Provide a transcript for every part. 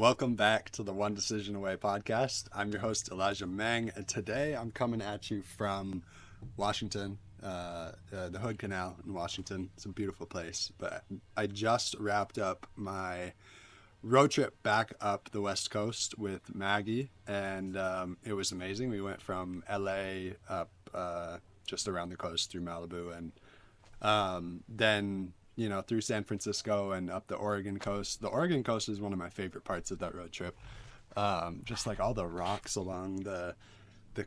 Welcome back to the One Decision Away podcast. I'm your host, Elijah Mang, and today I'm coming at you from Washington, the Hood Canal in Washington. It's a beautiful place, but I just wrapped up my road trip back up the West Coast with Maggie, and it was amazing. We went from LA up just around the coast through Malibu, and then through San Francisco and up the Oregon coast. The Oregon coast is one of my favorite parts of that road trip. Just like all the rocks along the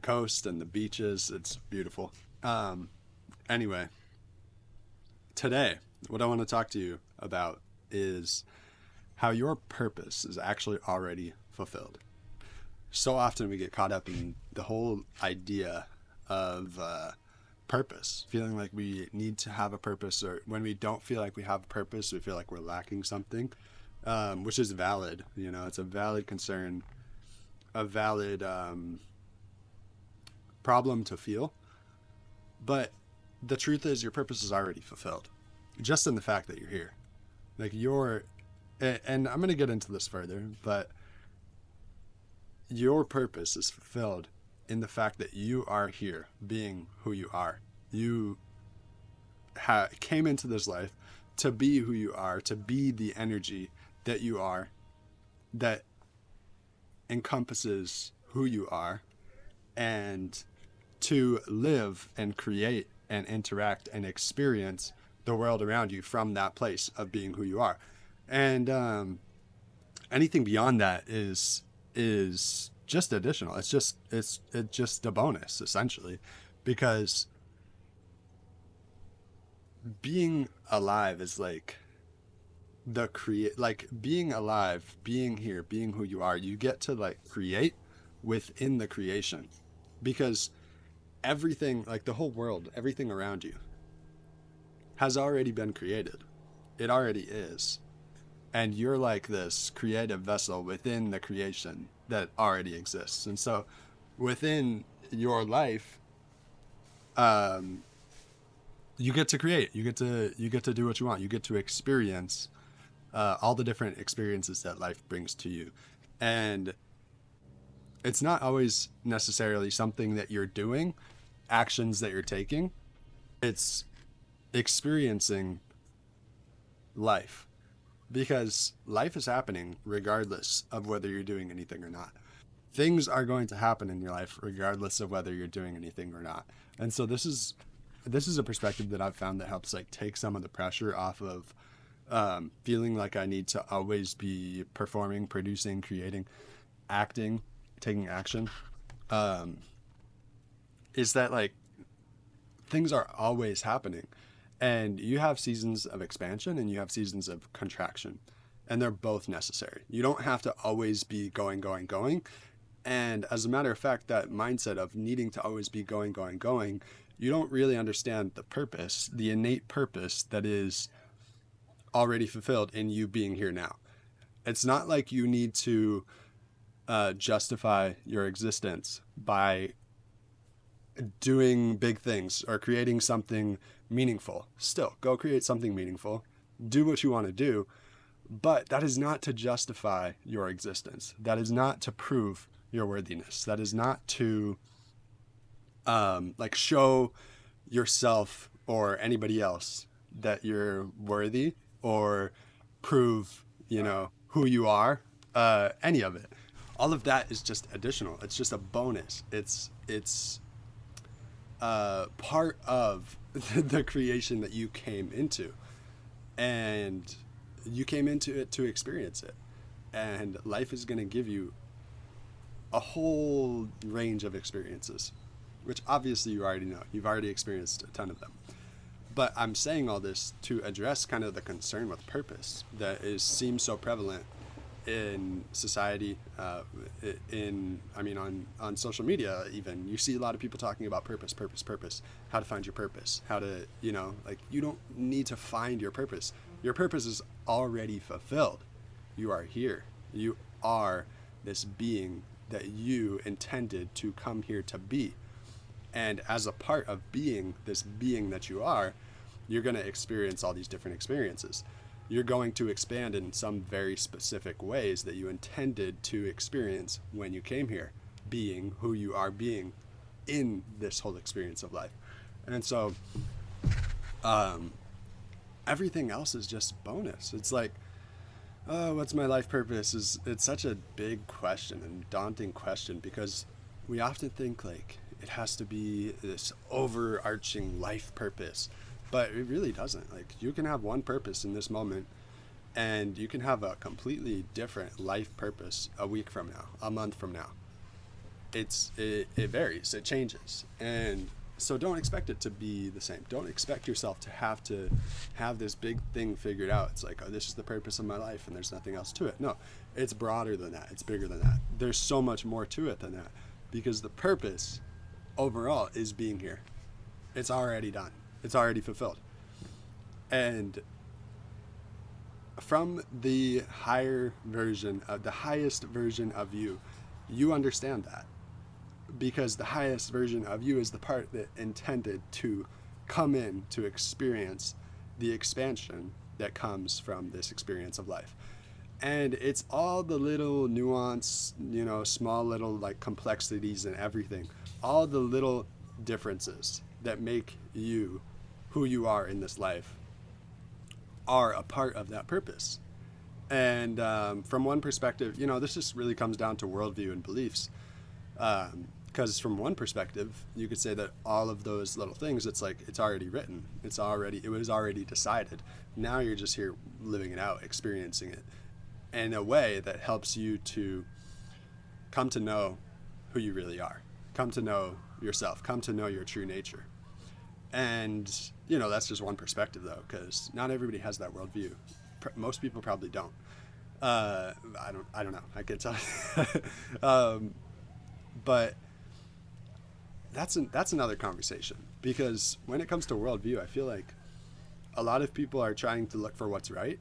coast and the beaches, it's beautiful. Anyway, today, what I want to talk to you about is how your purpose is actually already fulfilled. So often we get caught up in the whole idea of purpose, feeling like we need to have a purpose, or when we don't feel like we have a purpose, we feel like we're lacking something, which is valid. It's a valid concern, a valid problem to feel. But the truth is, your purpose is already fulfilled, just in the fact that you're here. And I'm going to get into this further, but your purpose is fulfilled in the fact that you are here being who you are. You came into this life to be who you are, to be the energy that you are, that encompasses who you are, and to live and create and interact and experience the world around you from that place of being who you are. And anything beyond that is just additional. It's just a bonus, essentially, because being alive is like being alive, being here, being who you are. You get to create within the creation, because everything, like the whole world, everything around you has already been created. It already is. And you're like this creative vessel within the creation that already exists. And so within your life, you get to create, you get to do what you want. You get to experience all the different experiences that life brings to you. And it's not always necessarily something that you're doing, actions that you're taking. It's experiencing life. Because life is happening regardless of whether you're doing anything or not. Things are going to happen in your life regardless of whether you're doing anything or not. And so this is a perspective that I've found that helps take some of the pressure off of feeling like I need to always be performing, producing, creating, acting, taking action. Is that things are always happening. And you have seasons of expansion and you have seasons of contraction, and they're both necessary. You don't have to always be going. And as a matter of fact, that mindset of needing to always be going, you don't really understand the purpose, the innate purpose that is already fulfilled in you being here now. It's not like you need to justify your existence by doing big things or creating something meaningful. Still, go create something meaningful. Do what you want to do. But that is not to justify your existence. That is not to prove your worthiness. That is not to show yourself or anybody else that you're worthy, or prove, who you are, any of it. All of that is just additional. It's just a bonus. It's part of the creation that you came into, and you came into it to experience it. And life is going to give you a whole range of experiences, which obviously you already know. You've already experienced a ton of them. But I'm saying all this to address kind of the concern with purpose that seems so prevalent in society, on social media. Even you see a lot of people talking about purpose, how to find your purpose, how to, you don't need to find your purpose. Your purpose is already fulfilled. You are here. You are this being that you intended to come here to be. And as a part of being this being that you are, you're going to experience all these different experiences. you're going to expand in some very specific ways that you intended to experience when you came here, being who you are being in this whole experience of life. And so everything else is just bonus. It's like, oh, what's my life purpose? It's such a big question and daunting question, because we often think like it has to be this overarching life purpose, but it really doesn't. Like, you can have one purpose in this moment, and you can have a completely different life purpose a week from now, a month from now. It varies, it changes. And so don't expect it to be the same. Don't expect yourself to have this big thing figured out. It's like, oh, this is the purpose of my life and there's nothing else to it. No, it's broader than that. It's bigger than that. There's so much more to it than that, because the purpose overall is being here. It's already done. It's already fulfilled. And from the higher version of the highest version of you, you understand that, because the highest version of you is the part that intended to come in to experience the expansion that comes from this experience of life. And it's all the little nuance, small little like complexities and everything, all the little differences that make you who you are in this life are a part of that purpose. And from one perspective, this just really comes down to worldview and beliefs. Because from one perspective, you could say that all of those little things, it's like, it's already written. It was already decided. Now you're just here living it out, experiencing it in a way that helps you to come to know who you really are, come to know yourself, come to know your true nature. And, that's just one perspective, though, because not everybody has that worldview. Most people probably don't. I don't know. I can't tell you. But that's another conversation, because when it comes to worldview, I feel like a lot of people are trying to look for what's right,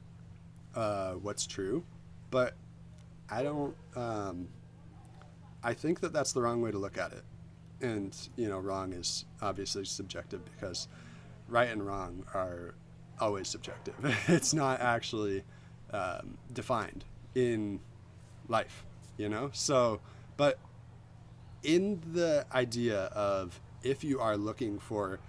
what's true, but I don't. I think that that's the wrong way to look at it. And, wrong is obviously subjective, because right and wrong are always subjective. It's not actually defined in life, So, but in the idea of, if you are looking for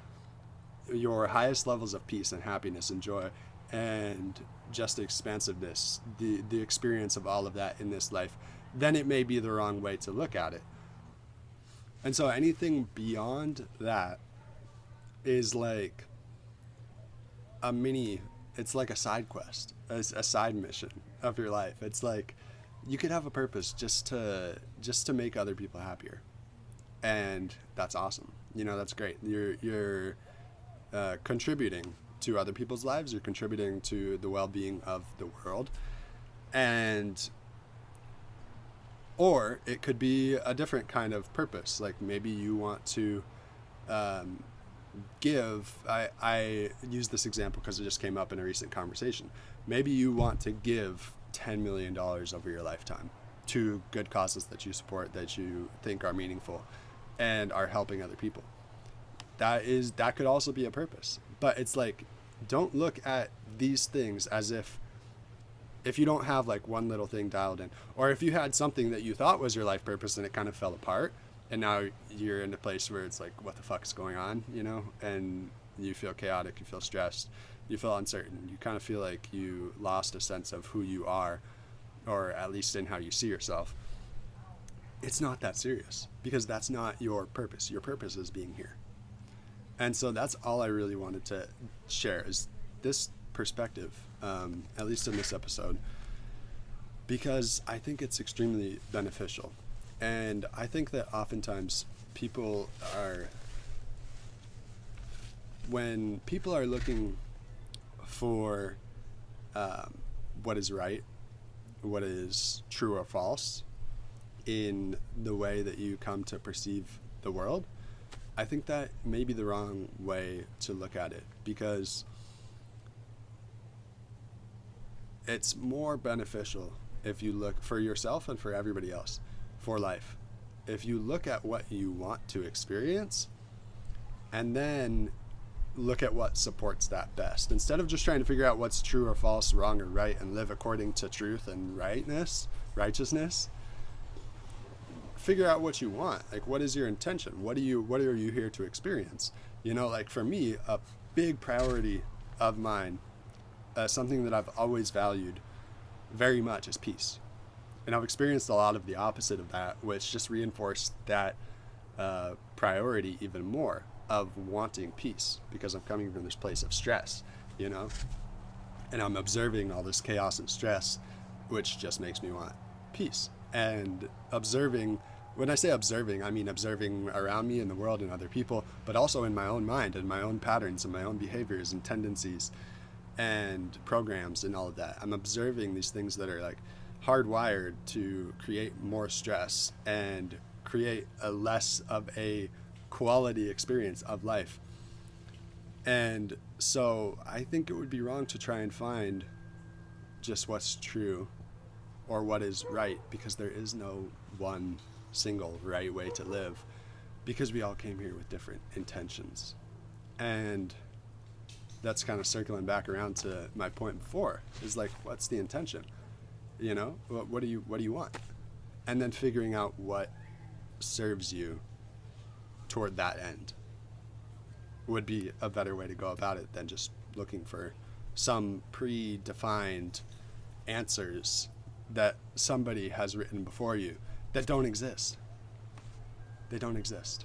your highest levels of peace and happiness and joy and just expansiveness, the experience of all of that in this life, then it may be the wrong way to look at it. And so anything beyond that is like it's like a side quest, a side mission of your life. It's like, you could have a purpose just to make other people happier. And that's awesome. That's great. You're contributing to other people's lives. You're contributing to the well-being of the world. Or it could be a different kind of purpose. Like, maybe you want to give. I use this example because it just came up in a recent conversation. Maybe you want to give $10 million over your lifetime to good causes that you support, that you think are meaningful and are helping other people. That could also be a purpose. But it's like, don't look at these things as if you don't have like one little thing dialed in, or if you had something that you thought was your life purpose and it kind of fell apart, and now you're in a place where it's like, what the fuck is going on, and you feel chaotic, you feel stressed, you feel uncertain, you kind of feel like you lost a sense of who you are, or at least in how you see yourself. It's not that serious, because that's not your purpose. Your purpose is being here. And so that's all I really wanted to share, is this perspective, at least in this episode, because I think it's extremely beneficial. And I think that oftentimes when people are looking for what is right, what is true or false in the way that you come to perceive the world, I think that may be the wrong way to look at it, because it's more beneficial if you look for yourself and for everybody else, for life. If you look at what you want to experience and then look at what supports that best. Instead of just trying to figure out what's true or false, wrong or right, and live according to truth and righteousness, figure out what you want. Like, what is your intention? What are you here to experience? You know, like for me, a big priority of mine, something that I've always valued very much, is peace. And I've experienced a lot of the opposite of that, which just reinforced that priority even more, of wanting peace, because I'm coming from this place of stress, you know, and I'm observing all this chaos and stress, which just makes me want peace. And observing, when I say observing, I mean observing around me in the world and other people, but also in my own mind and my own patterns and my own behaviors and tendencies and programs and all of that. I'm observing these things that are like hardwired to create more stress and create a less of a quality experience of life. And so I think it would be wrong to try and find just what's true or what is right, because there is no one single right way to live, because we all came here with different intentions. And that's kind of circling back around to my point before, is like, what's the intention? You know, what do you want? And then figuring out what serves you toward that end would be a better way to go about it than just looking for some predefined answers that somebody has written before you that don't exist. They don't exist.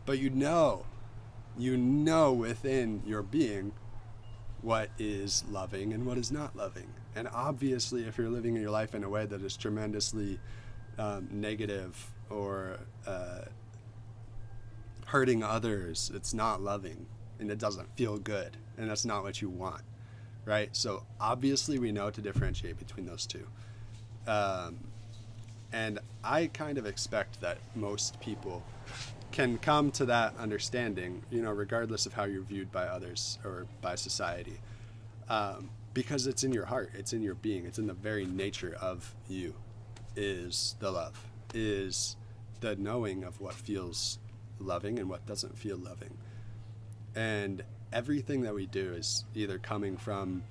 But you know within your being what is loving and what is not loving. And obviously, if you're living your life in a way that is tremendously negative or hurting others, it's not loving and it doesn't feel good, and that's not what you want, right? So obviously we know to differentiate between those two. And I kind of expect that most people can come to that understanding, you know, regardless of how you're viewed by others or by society, because it's in your heart, it's in your being, it's in the very nature of you, is the love, is the knowing of what feels loving and what doesn't feel loving. And everything that we do is either coming from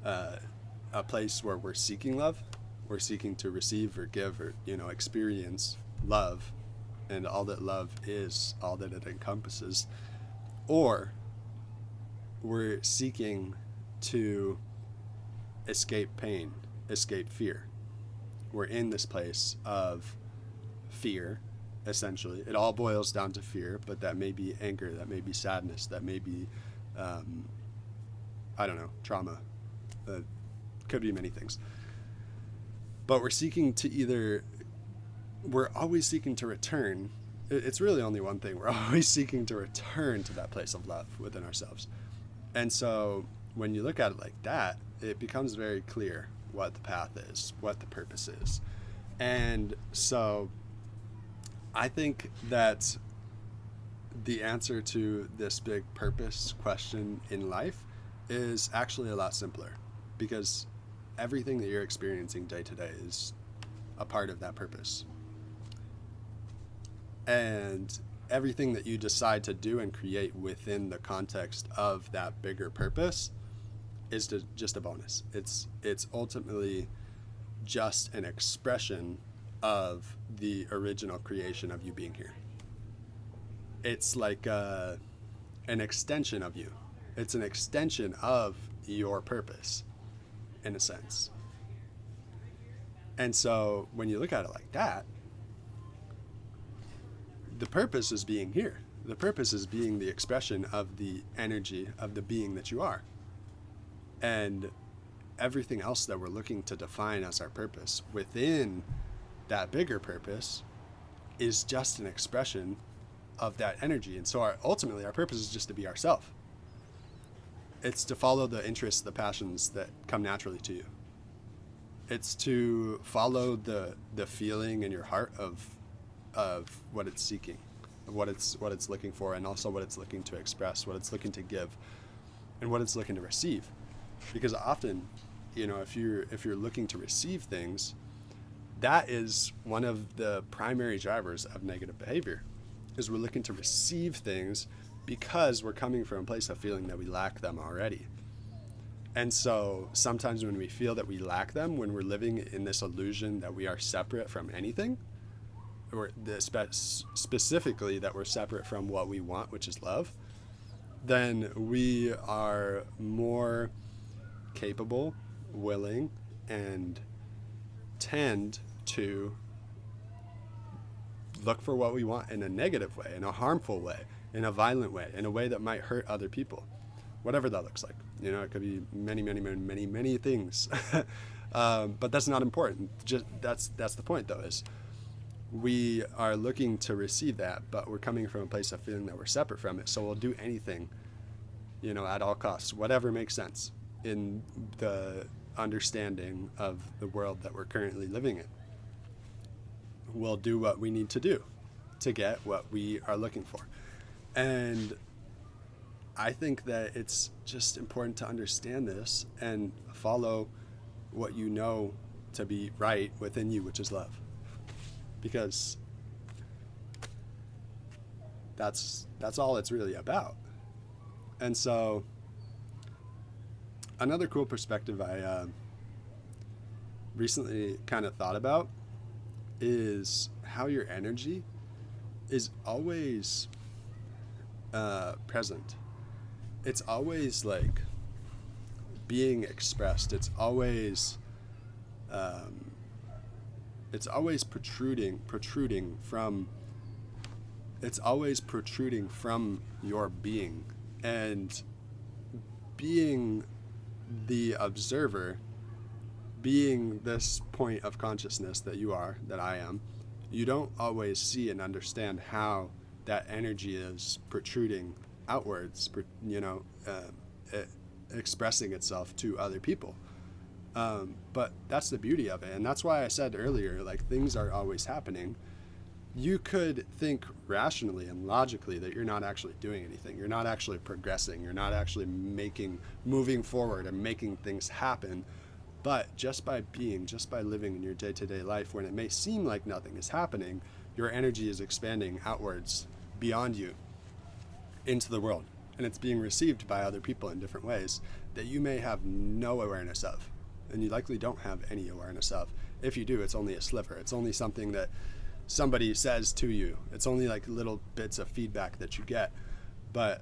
a place where we're seeking love, we're seeking to receive or give or, you know, experience love and all that love is, all that it encompasses, or we're seeking to escape pain, escape fear. We're in this place of fear, essentially. It all boils down to fear, but that may be anger, that may be sadness, that may be, I don't know, trauma. Could be many things. But we're seeking to we're always seeking to return. It's really only one thing. We're always seeking to return to that place of love within ourselves. And so when you look at it like that, it becomes very clear what the path is, what the purpose is. And so I think that the answer to this big purpose question in life is actually a lot simpler, because everything that you're experiencing day to day is a part of that purpose. And everything that you decide to do and create within the context of that bigger purpose is just a bonus. It's ultimately just an expression of the original creation of you being here. It's like an extension of you. It's an extension of your purpose, in a sense. And so when you look at it like that, the purpose is being here. The purpose is being the expression of the energy of the being that you are. And everything else that we're looking to define as our purpose within that bigger purpose is just an expression of that energy. And so ultimately our purpose is just to be ourselves. It's to follow the interests, the passions that come naturally to you. It's to follow the feeling in your heart of what it's seeking, of what it's looking for, and also what it's looking to express, what it's looking to give, and what it's looking to receive. Because often, you know, if you're looking to receive things, that is one of the primary drivers of negative behavior, is we're looking to receive things because we're coming from a place of feeling that we lack them already. And so sometimes when we feel that we lack them, when we're living in this illusion that we are separate from anything, or specifically that we're separate from what we want, which is love, then we are more capable, willing, and tend to look for what we want in a negative way, in a harmful way, in a violent way, in a way that might hurt other people, whatever that looks like. You know, it could be many things. But that's not important. Just that's the point, though, is we are looking to receive that, but we're coming from a place of feeling that we're separate from it. So we'll do anything, you know, at all costs, whatever makes sense in the understanding of the world that we're currently living in. We'll do what we need to do to get what we are looking for. And I think that it's just important to understand this and follow what you know to be right within you, which is love. Because that's all it's really about. And so another cool perspective I recently kind of thought about is how your energy is always present. It's always like being expressed. It's always protruding from. It's always protruding from your being, and being the observer, being this point of consciousness that you are, that I am. You don't always see and understand how that energy is protruding outwards, expressing itself to other people. But that's the beauty of it. And that's why I said earlier, like, things are always happening. You could think rationally and logically that you're not actually doing anything. You're not actually progressing. You're not actually moving forward and making things happen. But just by living in your day-to-day life, when it may seem like nothing is happening, your energy is expanding outwards beyond you into the world. And it's being received by other people in different ways that you may have no awareness of. And you likely don't have any awareness of. If you do, it's only a sliver. It's only something that somebody says to you. It's only like little bits of feedback that you get. But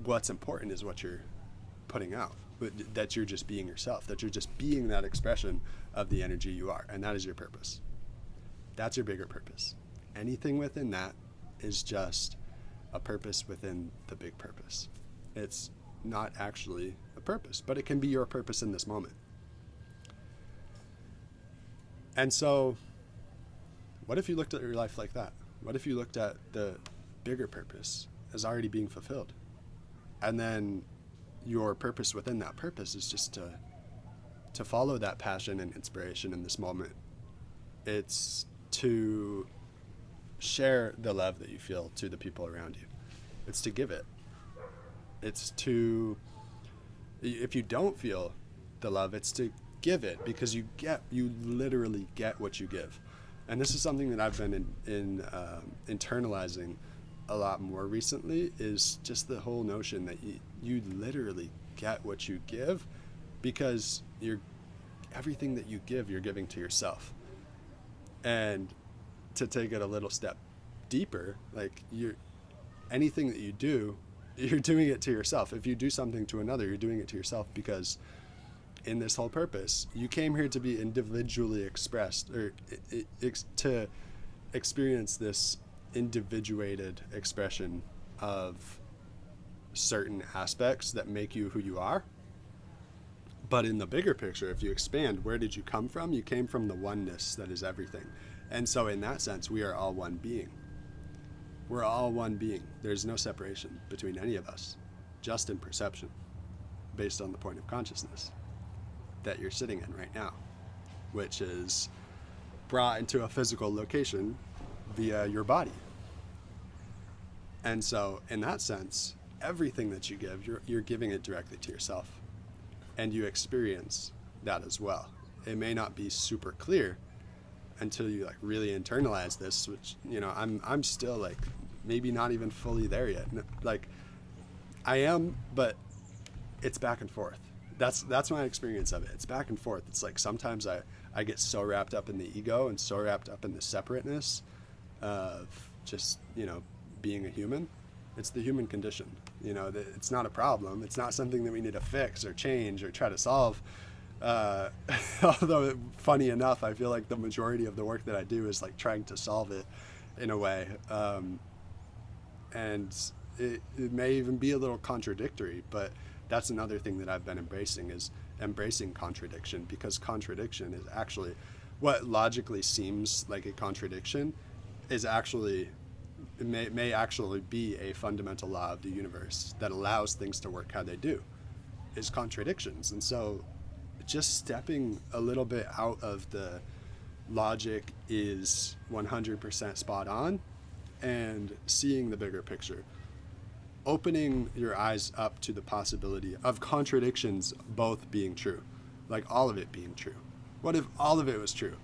what's important is what you're putting out. That you're just being yourself. That you're just being that expression of the energy you are. And that is your purpose. That's your bigger purpose. Anything within that is just a purpose within the big purpose. It's not actually a purpose, but it can be your purpose in this moment. And so, what if you looked at your life like that? What if you looked at the bigger purpose as already being fulfilled? And then your purpose within that purpose is just to follow that passion and inspiration in this moment. It's to share the love that you feel to the people around you. It's to give it. It's to, if you don't feel the love, it's to give it, because you literally get what you give. And this is something that I've been internalizing a lot more recently, is just the whole notion that you literally get what you give, because everything that you give, you're giving to yourself. And to take it a little step deeper, like anything that you do, you're doing it to yourself. If you do something to another, you're doing it to yourself, because in this whole purpose, you came here to be individually expressed, or to experience this individuated expression of certain aspects that make you who you are. But in the bigger picture, if you expand, where did you come from? You came from the oneness that is everything. And so in that sense, we are all one being. We're all one being. There's no separation between any of us, just in perception, based on the point of consciousness that you're sitting in right now, which is brought into a physical location via your body. And so in that sense, everything that you give, you're giving it directly to yourself, and you experience that as well. It may not be super clear until you like really internalize this, which, you know, I'm still like maybe not even fully there yet. Like, I am, but it's back and forth. That's my experience of it. It's back and forth. It's like sometimes I get so wrapped up in the ego and so wrapped up in the separateness of just, being a human. It's the human condition. It's not a problem. It's not something that we need to fix or change or try to solve. Although, funny enough, I feel like the majority of the work that I do is like trying to solve it in a way. And it may even be a little contradictory, but that's another thing that I've been embracing, is embracing contradiction, because contradiction is actually what logically seems like a contradiction is actually, it may actually be a fundamental law of the universe that allows things to work how they do, is contradictions. And so just stepping a little bit out of the logic is 100% spot on and seeing the bigger picture, opening your eyes up to the possibility of contradictions both being true, like all of it being true. What if all of it was true?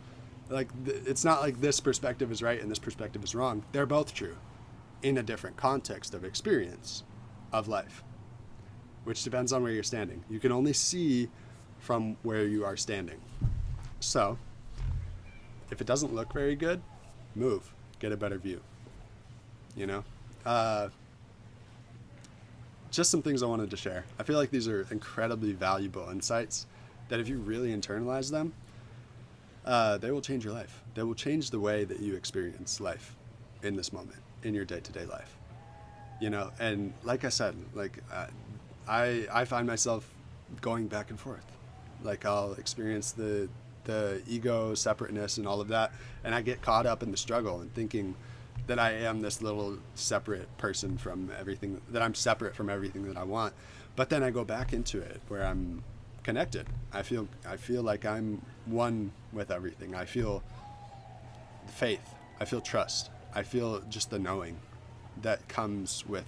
Like, it's not like this perspective is right and this perspective is wrong. They're both true in a different context of experience of life, which depends on where you're standing. You can only see from where you are standing. So if it doesn't look very good, move, get a better view, just some things I wanted to share. I feel like these are incredibly valuable insights that if you really internalize them, they will change your life. They will change the way that you experience life in this moment, in your day-to-day life. And like I said, I find myself going back and forth. Like, I'll experience the ego, separateness, and all of that, and I get caught up in the struggle and thinking that I am this little separate person from everything, that I'm separate from everything that I want. But then I go back into it where I'm connected. I feel like I'm one with everything. I feel faith. I feel trust. I feel just the knowing that comes with,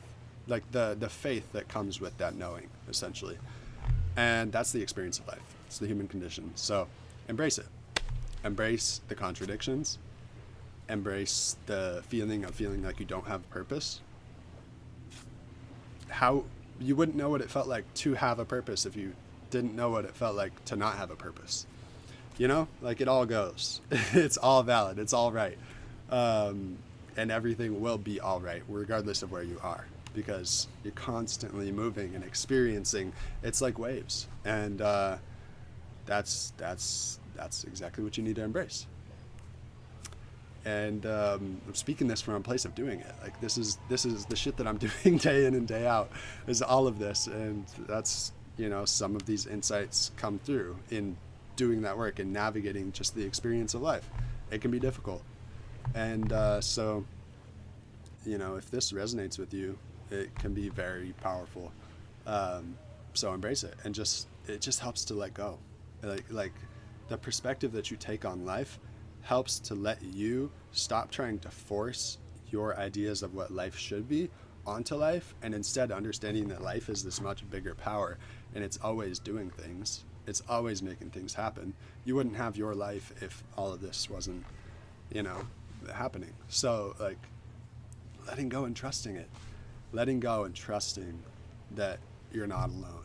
like, the faith that comes with that knowing, essentially. And that's the experience of life. It's the human condition. So embrace it. Embrace the contradictions. Embrace the feeling like you don't have a purpose. How you wouldn't know what it felt like to have a purpose if you didn't know what it felt like to not have a purpose. Like, it all goes. It's all valid. It's all right. And everything will be all right regardless of where you are, because you're constantly moving and experiencing. It's like waves. And that's exactly what you need to embrace. And I'm speaking this from a place of doing it. Like, this is the shit that I'm doing day in and day out, is all of this. And that's, some of these insights come through in doing that work and navigating just the experience of life. It can be difficult. And so, if this resonates with you, it can be very powerful. So embrace it. And it just helps to let go. Like the perspective that you take on life helps to let you stop trying to force your ideas of what life should be onto life, and instead understanding that life is this much bigger power, and it's always doing things. It's always making things happen. You wouldn't have your life if all of this wasn't, happening. So, like, letting go and trusting it. Letting go and trusting that you're not alone.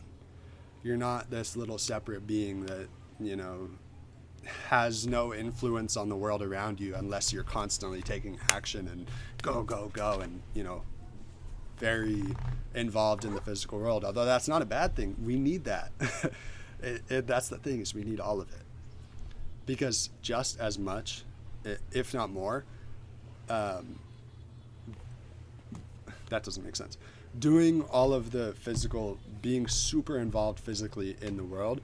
You're not this little separate being that, has no influence on the world around you unless you're constantly taking action and go, and, very involved in the physical world. Although that's not a bad thing. We need that. That's the thing, is we need all of it. Because just as much, if not more, that doesn't make sense. Doing all of the physical, being super involved physically in the world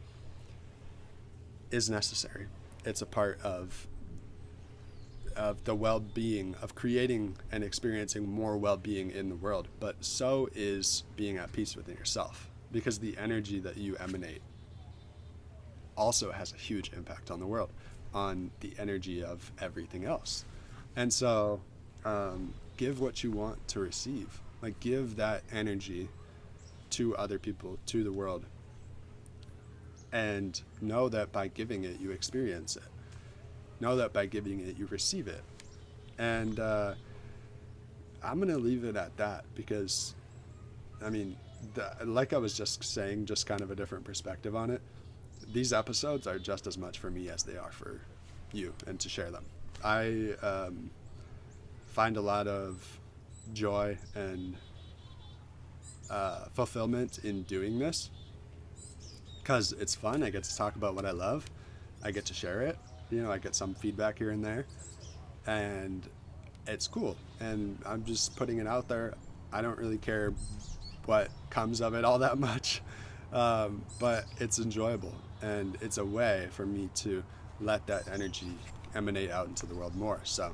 is necessary. It's a part of the well-being, of creating and experiencing more well-being in the world. But so is being at peace within yourself, because the energy that you emanate also has a huge impact on the world, on the energy of everything else. And so give what you want to receive. Like, give that energy to other people, to the world. And know that by giving it, you experience it. Know that by giving it, you receive it. And I'm going to leave it at that, because, like I was just saying, just kind of a different perspective on it. These episodes are just as much for me as they are for you, and to share them. I find a lot of joy and fulfillment in doing this because it's fun. I get to talk about what I love. I get to share it. I get some feedback here and there, and it's cool. And I'm just putting it out there. I don't really care what comes of it all that much, but it's enjoyable, and it's a way for me to let that energy emanate out into the world more. So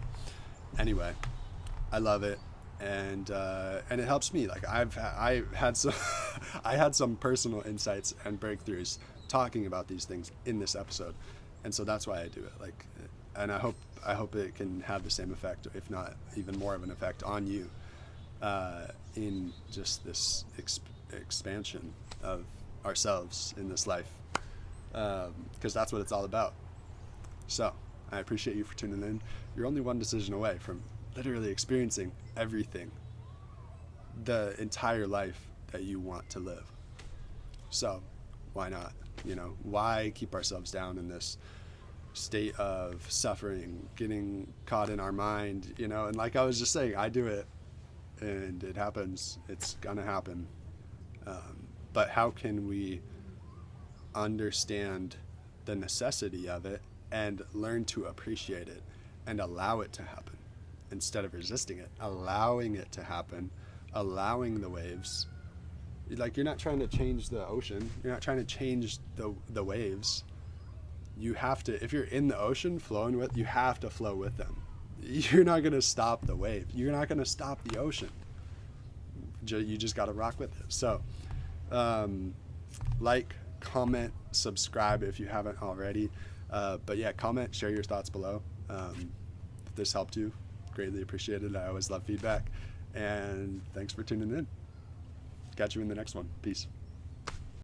anyway, I love it, and it helps me. Like I had some I had some personal insights and breakthroughs talking about these things in this episode, and so that's why I do it. Like, and I hope it can have the same effect, if not even more of an effect, on you in just this expansion of ourselves in this life, because that's what it's all about. So I appreciate you for tuning in. You're only one decision away from literally experiencing everything, the entire life that you want to live. So why not? Why keep ourselves down in this state of suffering, getting caught in our mind, and like I was just saying, I do it, and it happens. It's gonna happen. But how can we understand the necessity of it and learn to appreciate it and allow it to happen instead of resisting it, allowing it to happen, allowing the waves. Like, you're not trying to change the ocean. You're not trying to change the waves. You have to, if you're in the ocean flowing with, you have to flow with them. You're not going to stop the wave. You're not going to stop the ocean. You just got to rock with it. So, like, comment, subscribe if you haven't already. But yeah, comment, share your thoughts below. If this helped you, greatly appreciated. I always love feedback. And thanks for tuning in. Catch you in the next one. Peace.